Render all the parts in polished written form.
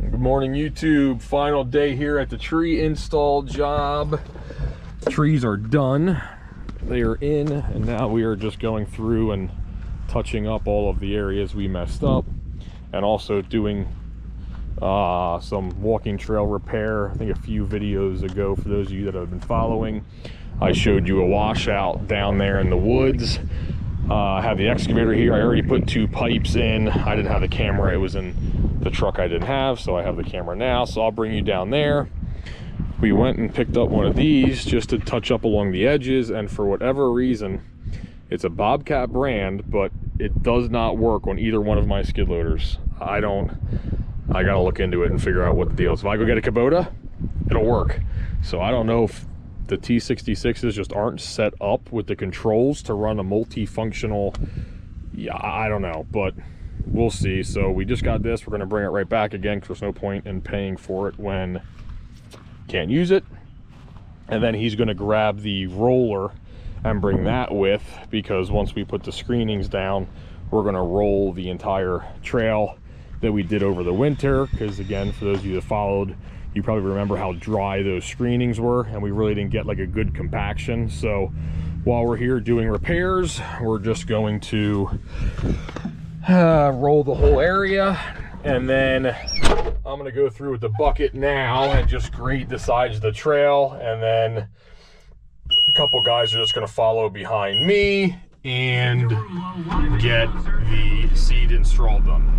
Good morning, YouTube. Final day here at the tree install job. Trees are done. They are in, and now we are just going through and touching up all of the areas we messed up, and also doing some walking trail repair. I think a few videos ago, for those of you that have been following, I showed you a washout down there in the woods. I have the excavator here. I already put 2 pipes in. I didn't have the camera. It was in the truck I didn't have, so I have the camera now. So I'll bring you down there. We went and picked up one of these just to touch up along the edges, and for whatever reason, it's a Bobcat brand, but it does not work on either one of my skid loaders. I gotta look into it and figure out what the deal is. If I go get a Kubota, it'll work. So I don't know if the T66s just aren't set up with the controls to run a multifunctional, yeah, I don't know, but we'll see. So we just got this. We're going to bring it right back again because there's no point in paying for it when can't use it. And then he's going to grab the roller and bring that with, because once we put the screenings down, we're going to roll the entire trail that we did over the winter. Because again, for those of you that followed, you probably remember how dry those screenings were, and we really didn't get like a good compaction. So while we're here doing repairs, we're just going to roll the whole area, and then I'm going to go through with the bucket now and just grade the sides of the trail, and then a couple guys are just going to follow behind me and get the seed and straw done.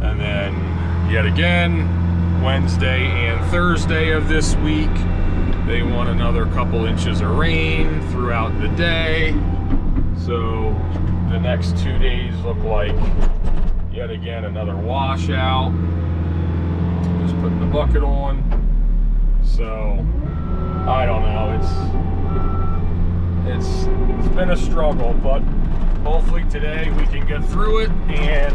And then yet again, Wednesday and Thursday of this week, they want another couple inches of rain throughout the day. So the next 2 days look like yet again another washout. Just putting the bucket on. So I don't know, it's been a struggle, but hopefully today we can get through it and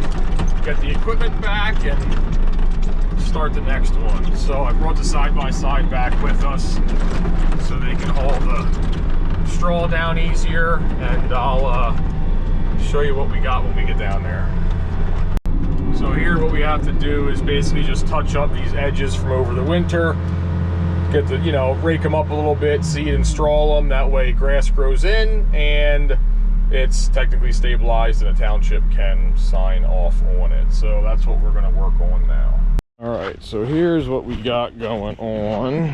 get the equipment back and start the next one. So I brought the side-by-side back with us so they can haul the straw down easier, and I'll show you what we got when we get down there. So here what we have to do is basically just touch up these edges from over the winter, get the, rake them up a little bit, seed and straw them, that way grass grows in and it's technically stabilized and the township can sign off on it. So that's what we're going to work on now. All right, so here's what we got going on.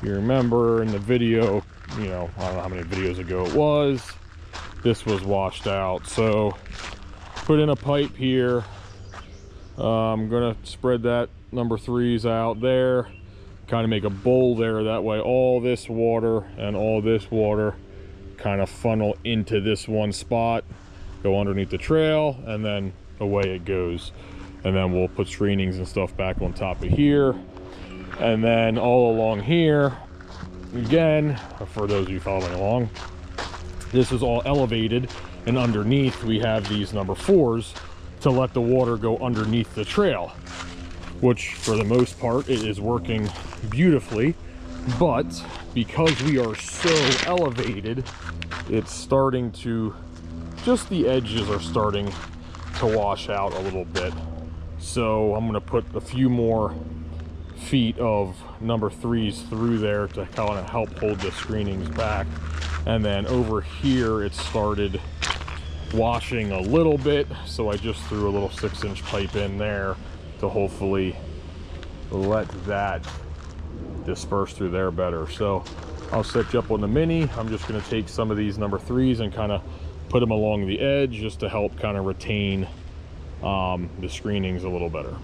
You remember in the video, I don't know how many videos ago it was, this was washed out. So put in a pipe here. I'm gonna spread that number 3s out there, kind of make a bowl there, that way all this water and all this water kind of funnel into this one spot, go underneath the trail, and then away it goes. And then we'll put screenings and stuff back on top of here, and then all along here again, for those of you following along, this is all elevated, and underneath we have these number 4s to let the water go underneath the trail, which for the most part it is working beautifully. But because we are so elevated, it's starting to, just the edges are starting to wash out a little bit. So I'm going to put a few more feet of number 3s through there to kind of help hold the screenings back. And then over here it started washing a little bit, so I just threw a little 6-inch pipe in there to hopefully let that disperse through there better. So I'll set you up on the Mini. I'm just going to take some of these number 3s and kind of put them along the edge just to help kind of retain the screenings a little better.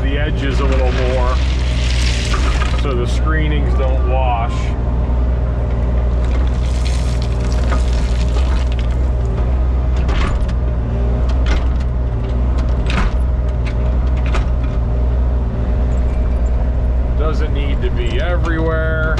the edges a little more so the screenings don't wash. Doesn't need to be everywhere.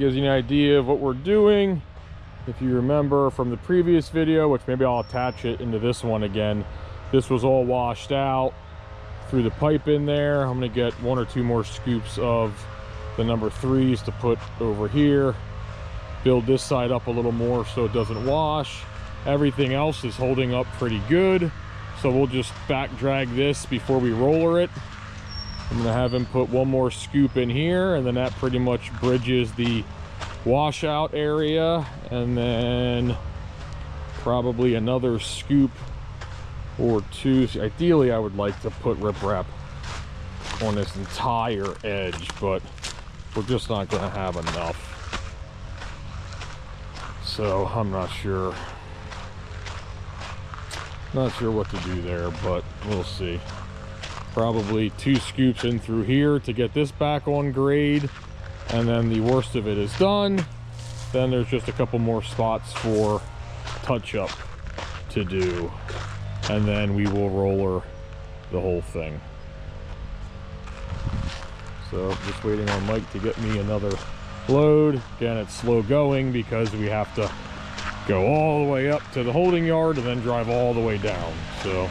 gives you an idea of what we're doing. If you remember from the previous video, which maybe I'll attach it into this one again, this was all washed out through the pipe in there. I'm gonna get 1 or 2 more scoops of the number 3s to put over here, build this side up a little more so it doesn't wash. Everything else is holding up pretty good, so we'll just back drag this before we roller it. I'm gonna have him put 1 more scoop in here, and then that pretty much bridges the washout area, and then probably another scoop or 2. Ideally I would like to put riprap on this entire edge, but we're just not going to have enough, so I'm not sure what to do there, but we'll see. Probably 2 scoops in through here to get this back on grade, and then the worst of it is done. Then there's just a couple more spots for touch up to do, and then we will roller the whole thing. So just waiting on Mike to get me another load. Again, it's slow going because we have to go all the way up to the holding yard and then drive all the way down. So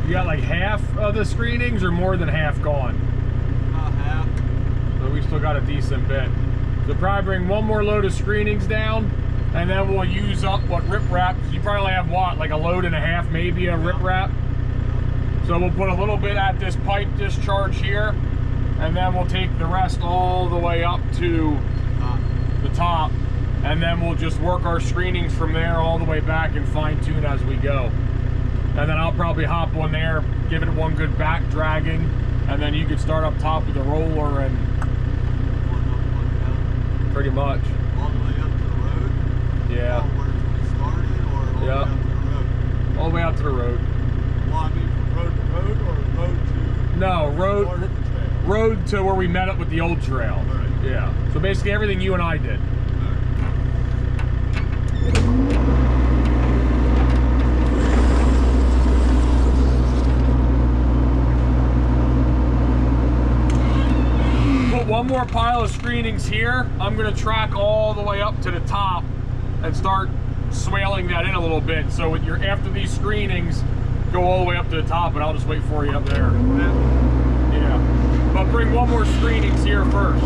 you got like half of the screenings or more than half gone? About half. So we still got a decent bit. So probably bring 1 more load of screenings down, and then we'll use up what riprap. You probably have what, like a load and a half maybe of riprap. So we'll put a little bit at this pipe discharge here, and then we'll take the rest all the way up to the top, and then we'll just work our screenings from there all the way back and fine tune as we go. And then I'll probably hop on there, give it 1 good back dragging, and then you can start up top with the roller and pretty much. All the way up to the road? Yeah. Oh, Yeah. All the way out to the road. Well, I mean, from road to road or road to... No, road to where we met up with the old trail. Right. Yeah. So basically everything you and I did. Put one more pile of screenings here. I'm gonna track all the way up to the top and start swaling that in a little bit. So with your after these screenings, go all the way up to the top, and I'll just wait for you up there. Yeah. But bring one more screenings here first.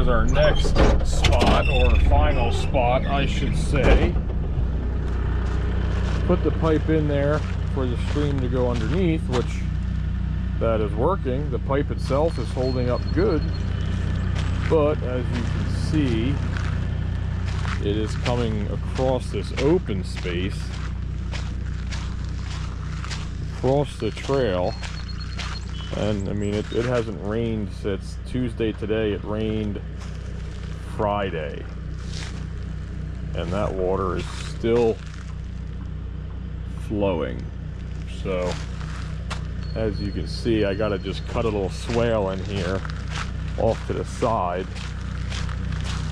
Our next spot, or final spot I should say. Put the pipe in there for the stream to go underneath, which that is working. The pipe itself is holding up good, but as you can see, it is coming across this open space, across the trail. And I mean, it hasn't rained since Tuesday today. It rained Friday, and that water is still flowing. So as you can see, I gotta just cut a little swale in here off to the side,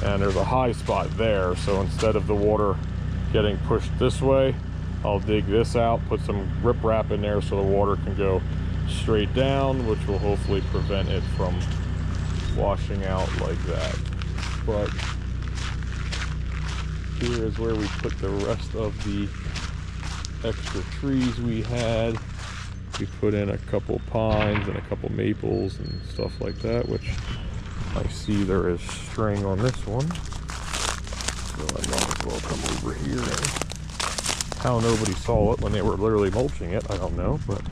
and there's a high spot there. So instead of the water getting pushed this way, I'll dig this out, put some riprap in there so the water can go straight down, which will hopefully prevent it from washing out like that. But here is where we put the rest of the extra trees we had. We put in a couple pines and a couple maples and stuff like that, which I see there is string on this one, so I might as well come over here. And how nobody saw it when they were literally mulching it, I don't know, but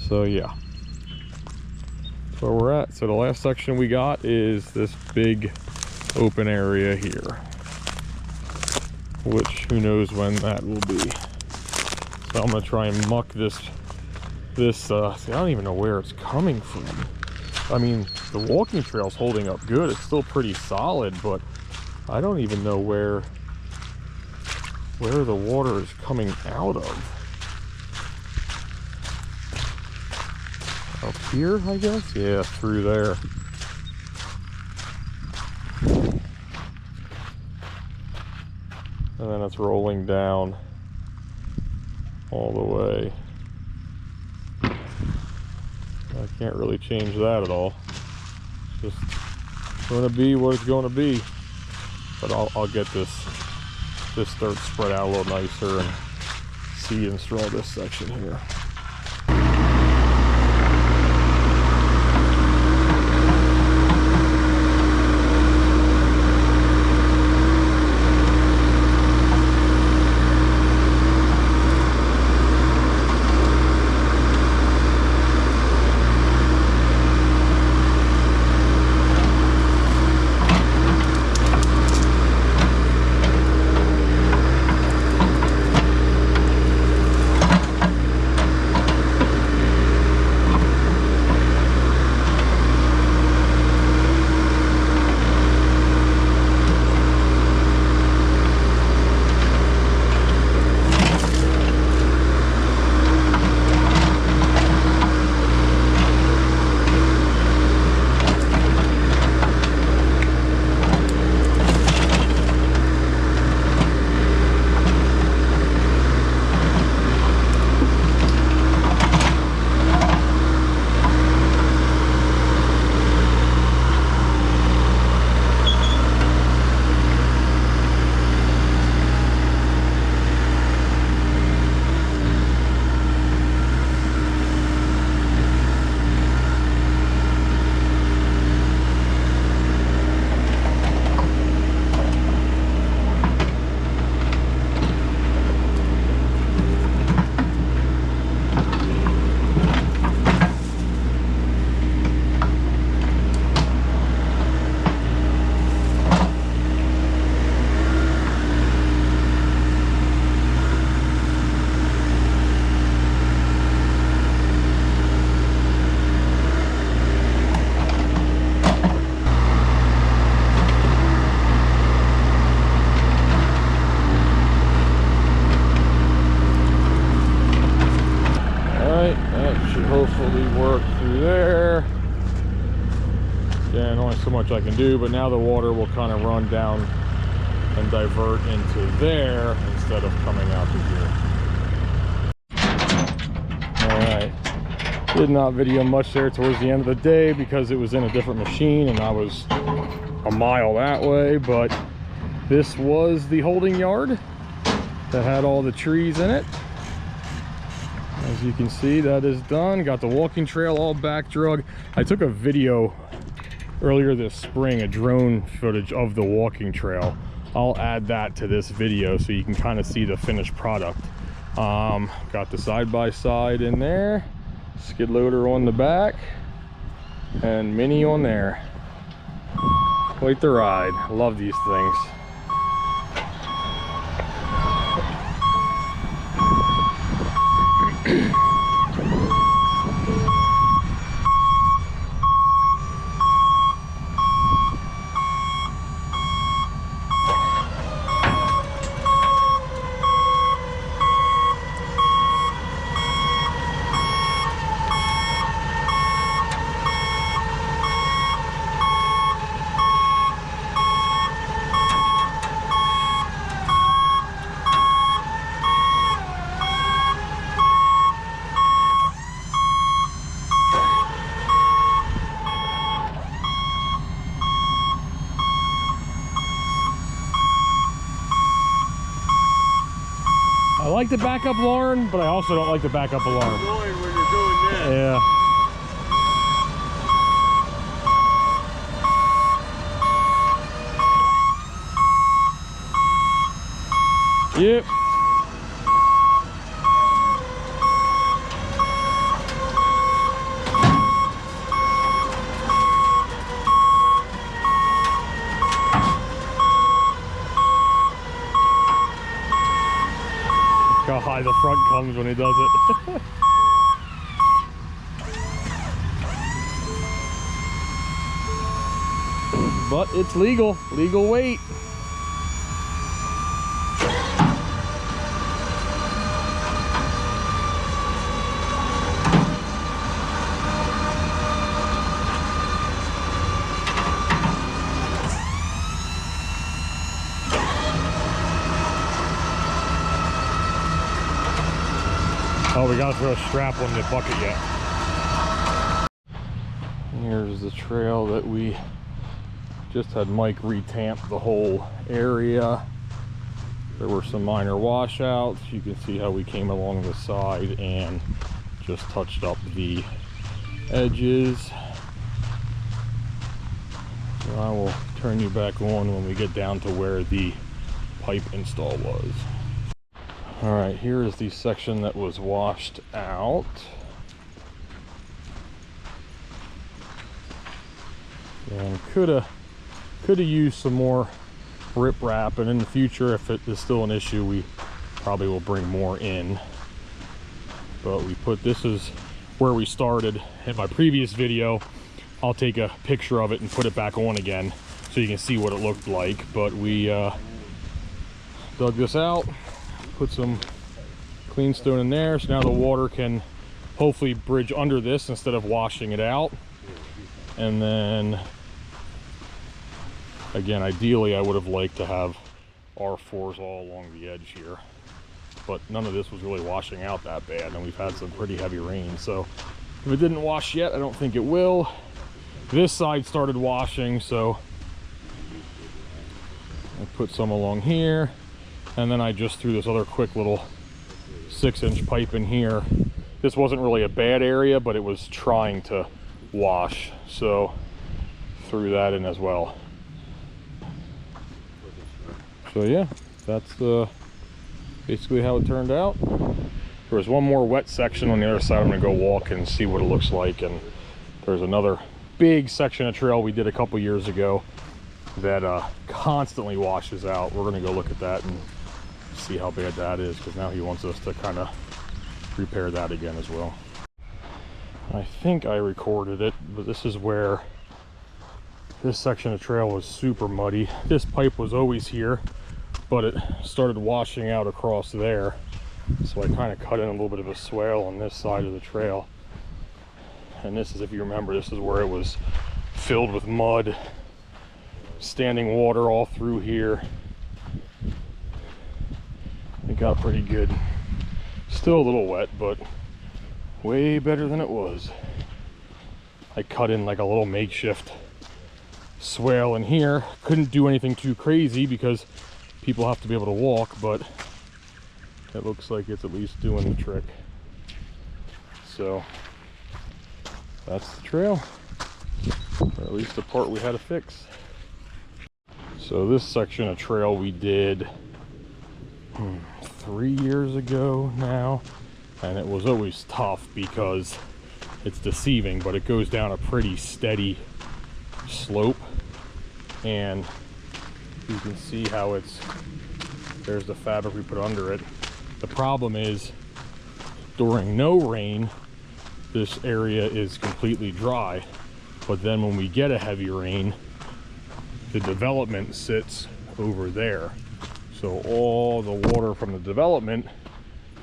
so yeah, that's where we're at. So the last section we got is this big open area here, which who knows when that will be. So I'm gonna try and muck this see, I don't even know where it's coming from. I mean, the walking trail's holding up good. It's still pretty solid, but I don't even know where the water is coming out of. Up here, I guess? Yeah, through there. And then it's rolling down all the way. I can't really change that at all. It's just going to be what it's going to be. But I'll get this dirt spread out a little nicer and seed and straw this section here. so much I can do, but now the water will kind of run down and divert into there instead of coming out to here. All right, did not video much there towards the end of the day because it was in a different machine and I was a mile that way, but this was the holding yard that had all the trees in it. As you can see, that is done. Got the walking trail all back drug. I took a video earlier this spring, a drone footage of the walking trail. I'll add that to this video so you can kind of see the finished product. Got the side-by-side in there, skid loader on the back, and Mini on there. Quite the ride. Love these things. I like the backup alarm, but I also don't like the backup alarm. It's annoying when you're doing that. Yeah. Yep. How high the front comes when he does it. But it's legal weight. Oh, we gotta throw a strap on the bucket yet. Here's the trail that we just had Mike retamp the whole area. There were some minor washouts. You can see how we came along the side and just touched up the edges. So I will turn you back on when we get down to where the pipe install was. All right, here is the section that was washed out. And could have used some more riprap, and in the future, if it is still an issue, we probably will bring more in. But we put, this is where we started in my previous video. I'll take a picture of it and put it back on again so you can see what it looked like. But we dug this out, put some clean stone in there, so now the water can hopefully bridge under this instead of washing it out. And then again, ideally I would have liked to have R4s all along the edge here, but none of this was really washing out that bad, and we've had some pretty heavy rain, so if it didn't wash yet, I don't think it will. This side started washing, so I put some along here. And then I just threw this other quick little 6-inch pipe in here. This wasn't really a bad area, but it was trying to wash, so threw that in as well. So yeah, that's basically how it turned out. There was one more wet section on the other side. I'm gonna go walk and see what it looks like. And there's another big section of trail we did a couple years ago that constantly washes out. We're gonna go look at that and see how bad that is, because now he wants us to kind of repair that again as well. I think I recorded it, but this is where this section of trail was super muddy. This pipe was always here, but it started washing out across there, so I kind of cut in a little bit of a swale on this side of the trail. And this is, if you remember, this is where it was filled with mud, standing water all through here. It got pretty good. Still a little wet, but way better than it was. I cut in like a little makeshift swale in here. Couldn't do anything too crazy because people have to be able to walk, but it looks like it's at least doing the trick. So that's the trail, or at least the part we had to fix. So this section of trail we did 3 years ago now, and it was always tough because it's deceiving, but it goes down a pretty steady slope, and you can see how there's the fabric we put under it. The problem is during no rain this area is completely dry, but then when we get a heavy rain, the development sits over there, so all the water from the development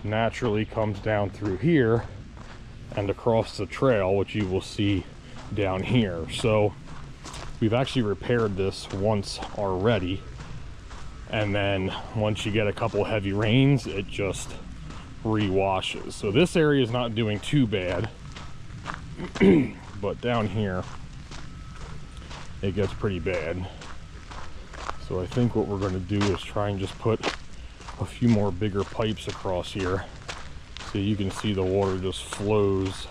naturally comes down through here and across the trail, which you will see down here. So we've actually repaired this once already, and then once you get a couple heavy rains, it just re-washes. So this area is not doing too bad, but down here it gets pretty bad. So I think what we're going to do is try and just put a few more bigger pipes across here, so you can see the water just flows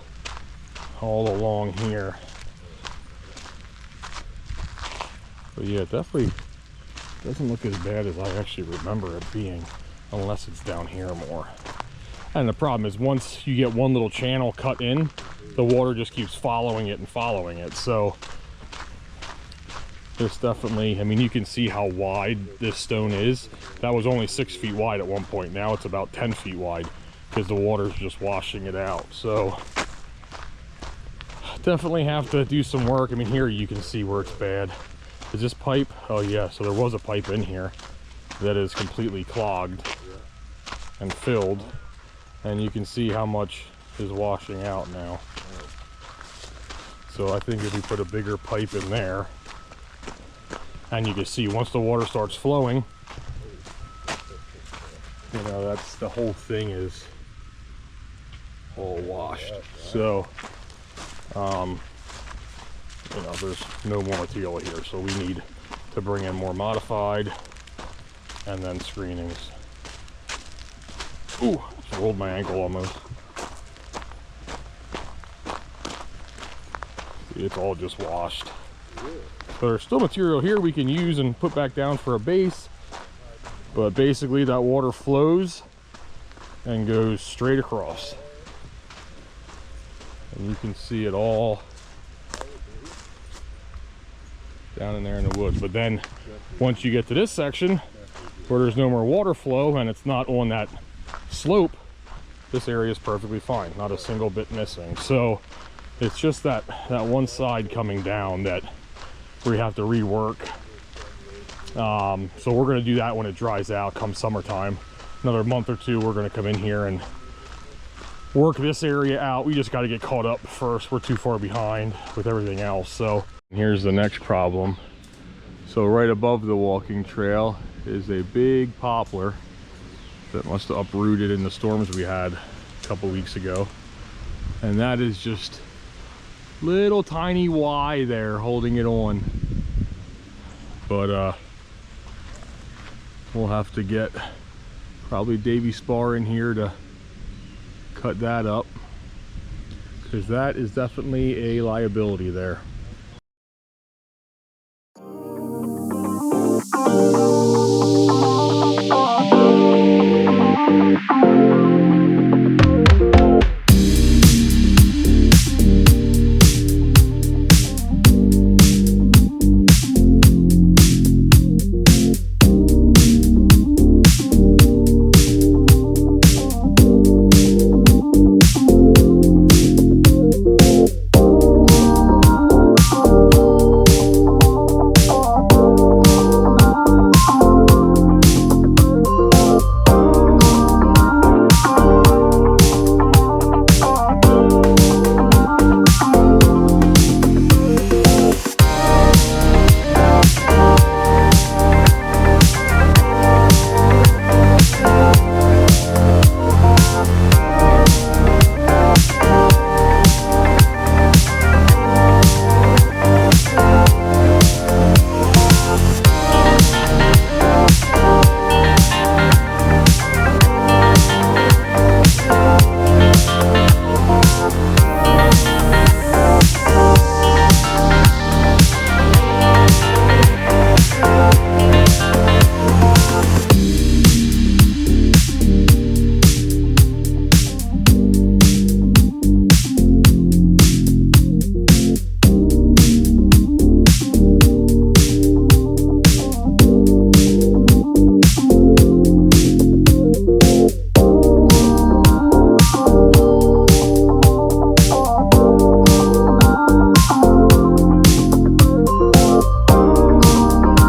all along here. But yeah, it definitely doesn't look as bad as I actually remember it being, unless it's down here more. And the problem is, once you get one little channel cut in, the water just keeps following it and following it. So there's definitely, I mean, you can see how wide this stone is. That was only 6 feet wide at one point. Now it's about 10 feet wide because the water's just washing it out. So definitely have to do some work. I mean, here you can see where it's bad. Is this pipe? Oh yeah, so there was a pipe in here that is completely clogged and filled, and you can see how much is washing out now. So I think if we put a bigger pipe in there, and you can see once the water starts flowing, you know, that's the whole thing is all washed. So you know, there's no more material here, so we need to bring in more modified and then screenings. Ooh, just rolled my ankle almost. See, it's all just washed. So there's still material here we can use and put back down for a base, but basically that water flows and goes straight across. And you can see it all down in there in the woods. But then once you get to this section where there's no more water flow and it's not on that slope, this area is perfectly fine, not a single bit missing. So it's just that one side coming down that we have to rework. So we're going to do that when it dries out come summertime. Another month or two, we're going to come in here and work this area out. We just got to get caught up first. We're too far behind with everything else. So here's the next problem. So right above the walking trail is a big poplar that must have uprooted in the storms we had a couple weeks ago, and that is just little tiny Y there holding it on. But we'll have to get probably Davy Spar in here to cut that up, because that is definitely a liability there.